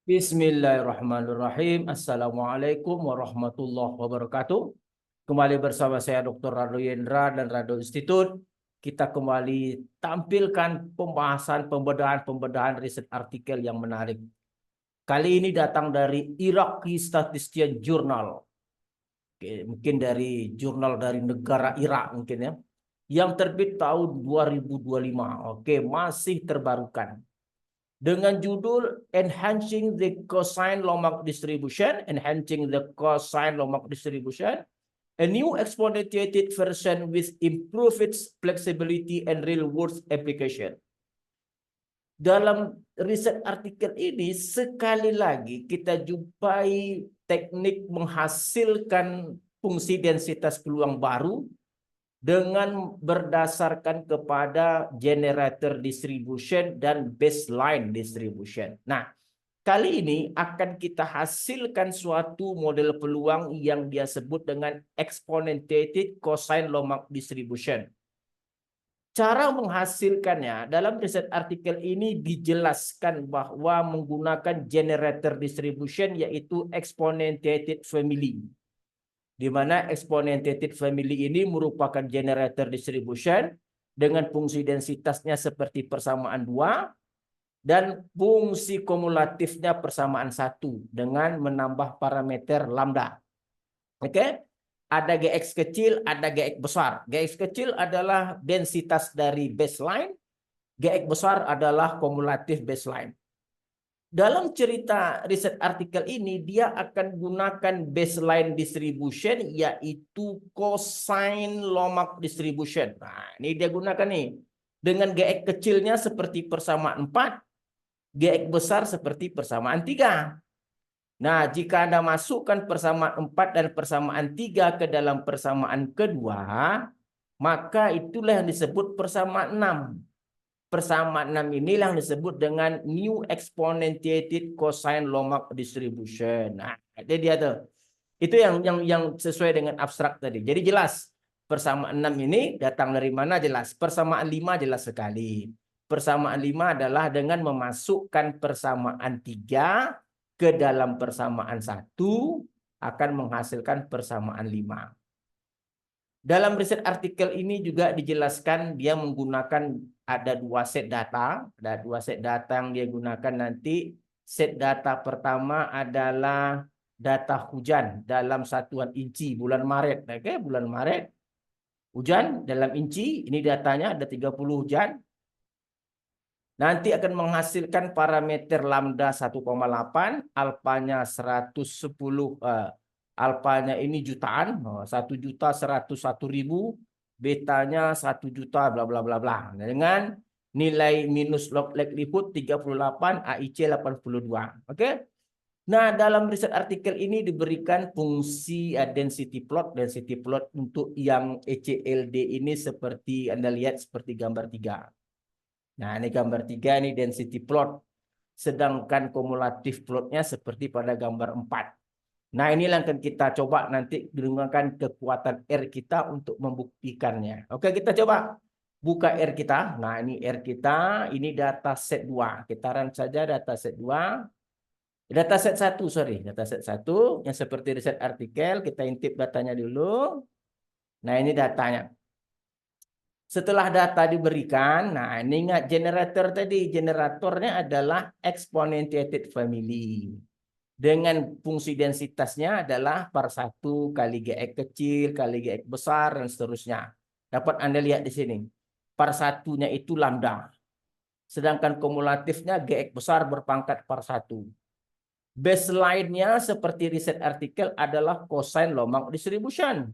Bismillahirrahmanirrahim. Assalamualaikum warahmatullahi wabarakatuh. Kembali bersama saya Dr. Rado Yendra dan Rado Institute. Kita kembali tampilkan pembedahan riset artikel yang menarik. Kali ini datang dari Iraqi Statistician Journal. Oke, mungkin dari jurnal dari negara Irak mungkin ya. Yang terbit tahun 2025. Oke, masih terbarukan. Dengan judul Enhancing the Cosine Lombard Distribution, a new exponentiated version with improved flexibility and real-world application. Dalam riset artikel ini sekali lagi kita jumpai teknik menghasilkan fungsi densitas peluang baru dengan berdasarkan kepada generator distribution dan baseline distribution. Nah, kali ini akan kita hasilkan suatu model peluang yang dia sebut dengan exponentiated cosine Lombard distribution. Cara menghasilkannya dalam riset artikel ini dijelaskan bahwa menggunakan generator distribution yaitu exponentiated family. Di mana exponentiated family ini merupakan generator distribution dengan fungsi densitasnya seperti persamaan 2 dan fungsi kumulatifnya persamaan 1 dengan menambah parameter lambda. Oke? Ada Gx kecil, ada Gx besar. Gx kecil adalah densitas dari baseline, Gx besar adalah kumulatif baseline. Dalam cerita riset artikel ini, dia akan gunakan baseline distribution, yaitu cosine Lombard distribution. Nah, ini dia gunakan nih. Dengan Gx kecilnya seperti persamaan 4, Gx besar seperti persamaan 3. Nah, jika Anda masukkan persamaan 4 dan persamaan 3 ke dalam persamaan kedua, maka itulah yang disebut persamaan 6. Persamaan 6 inilah yang disebut dengan new exponentiated cosine Lombard distribution. Nah, itu dia tuh. Itu yang sesuai dengan abstrak tadi. Jadi jelas persamaan 6 ini datang dari mana jelas. Persamaan 5 jelas sekali. Persamaan 5 adalah dengan memasukkan persamaan 3 ke dalam persamaan 1 akan menghasilkan persamaan 5. Dalam riset artikel ini juga dijelaskan dia menggunakan ada 2 set data. Ada 2 set data yang dia gunakan nanti. Set data pertama adalah data hujan dalam satuan inci bulan Maret. Oke, bulan Maret. Hujan dalam inci, ini datanya ada 30 hujan. Nanti akan menghasilkan parameter lambda 1,8, alfanya 110 alfanya ini jutaan, 1.101.000, betanya 1 juta bla bla bla bla. Dengan nilai minus log likelihood 38, AIC 82. Oke. Nah, dalam riset artikel ini diberikan fungsi density plot untuk yang ECLD ini seperti Anda lihat seperti gambar 3. Nah, ini gambar 3 ini density plot. Sedangkan kumulatif plotnya seperti pada gambar 4. Nah, inilah yang akan kita coba nanti menggunakan kekuatan R kita untuk membuktikannya. Oke, kita coba buka R kita. Nah, ini R kita, ini data set 2. Kita run saja data set 2. Data set 1, sorry. Data set 1 yang seperti riset artikel. Kita intip datanya dulu. Nah, ini datanya. Setelah data diberikan, nah ini ingat generator tadi. Generatornya adalah exponentiated family. Dengan fungsi densitasnya adalah per 1 kali Gx kecil, kali Gx besar, dan seterusnya. Dapat Anda lihat di sini. Per 1-nya itu lambda. Sedangkan kumulatifnya Gx besar berpangkat per 1. Baseline-nya seperti riset artikel adalah cosine Lombard distribution.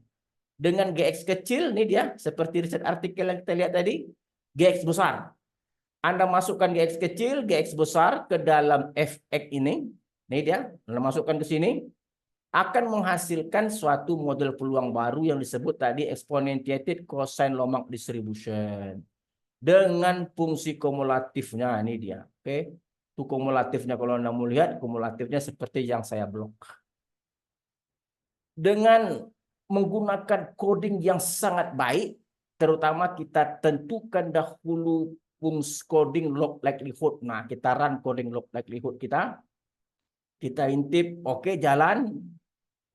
Dengan Gx kecil, ini dia, seperti riset artikel yang kita lihat tadi, Gx besar. Anda masukkan Gx kecil, Gx besar ke dalam Fx ini. Ini dia, Anda masukkan ke sini, akan menghasilkan suatu model peluang baru yang disebut tadi exponentiated cosine Lombard distribution. Dengan fungsi kumulatifnya, ini dia. Oke, itu kumulatifnya kalau Anda mau lihat, kumulatifnya seperti yang saya blok. Dengan menggunakan coding yang sangat baik, terutama kita tentukan dahulu fungsi coding log likelihood. Nah, kita run coding log likelihood kita. Kita intip, oke, jalan.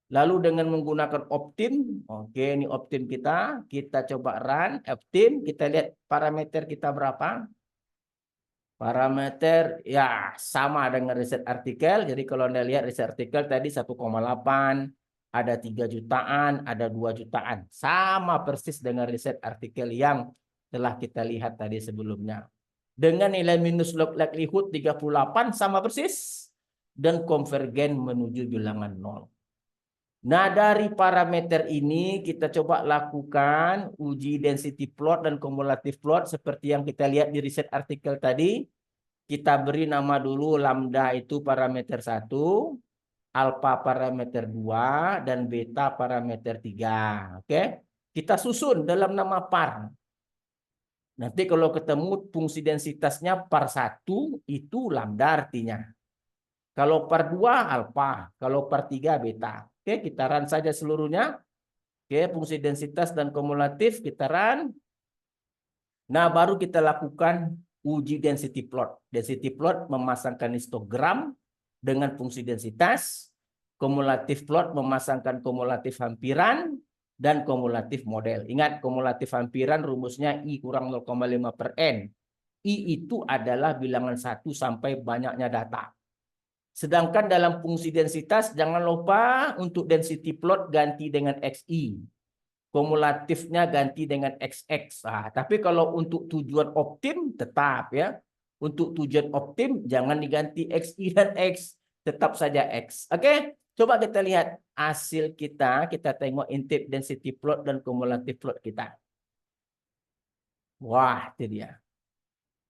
Lalu dengan menggunakan Optim, oke, ini Optim kita coba run Optim, kita lihat parameter kita berapa. Parameter ya sama dengan riset artikel. Jadi kalau Anda lihat riset artikel tadi 1,8, ada 3 jutaan, ada 2 jutaan. Sama persis dengan riset artikel yang telah kita lihat tadi sebelumnya. Dengan nilai minus log likelihood 38 sama persis dan konvergen menuju bilangan 0. Nah, dari parameter ini kita coba lakukan uji density plot dan kumulatif plot seperti yang kita lihat di riset artikel tadi. Kita beri nama dulu lambda itu parameter 1, alpha parameter 2, dan beta parameter 3. Oke? Kita susun dalam nama par. Nanti kalau ketemu fungsi densitasnya par 1 itu lambda artinya. Kalau par 2 alfa, kalau par 3 beta. Oke, kita run saja seluruhnya. Oke, fungsi densitas dan kumulatif kita run. Nah, baru kita lakukan uji density plot. Density plot memasangkan histogram dengan fungsi densitas. Kumulatif plot memasangkan kumulatif hampiran dan kumulatif model. Ingat, kumulatif hampiran rumusnya I kurang 0,5 per N. I itu adalah bilangan 1 sampai banyaknya data. Sedangkan dalam fungsi densitas, jangan lupa untuk density plot ganti dengan XI. Kumulatifnya ganti dengan XX. Nah, tapi kalau untuk tujuan optim tetap ya. Untuk tujuan optim jangan diganti XI dan X. Tetap saja X. Oke, coba kita lihat hasil kita. Kita tengok intip density plot dan kumulatif plot kita. Wah, itu dia.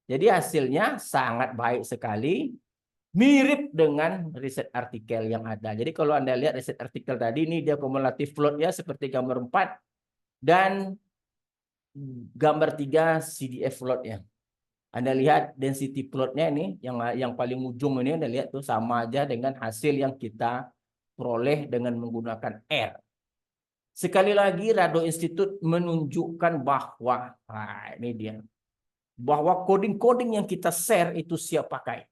Jadi hasilnya sangat baik sekali. Mirip dengan riset artikel yang ada. Jadi kalau Anda lihat riset artikel tadi, ini dia kumulatif plotnya seperti gambar 4 dan gambar 3 CDF plotnya. Anda lihat density plotnya ini yang paling ujung ini Anda lihat tuh sama aja dengan hasil yang kita peroleh dengan menggunakan R. Sekali lagi Rado Institute menunjukkan bahwa ini dia, bahwa coding-coding yang kita share itu siap pakai.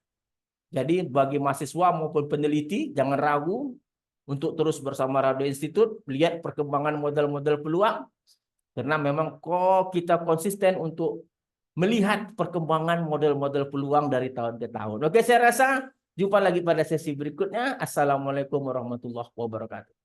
Jadi bagi mahasiswa maupun peneliti jangan ragu untuk terus bersama Rado Institute, lihat perkembangan model-model peluang. Karena memang kok kita konsisten untuk melihat perkembangan model-model peluang dari tahun ke tahun. Oke, saya rasa jumpa lagi pada sesi berikutnya. Assalamualaikum warahmatullahi wabarakatuh.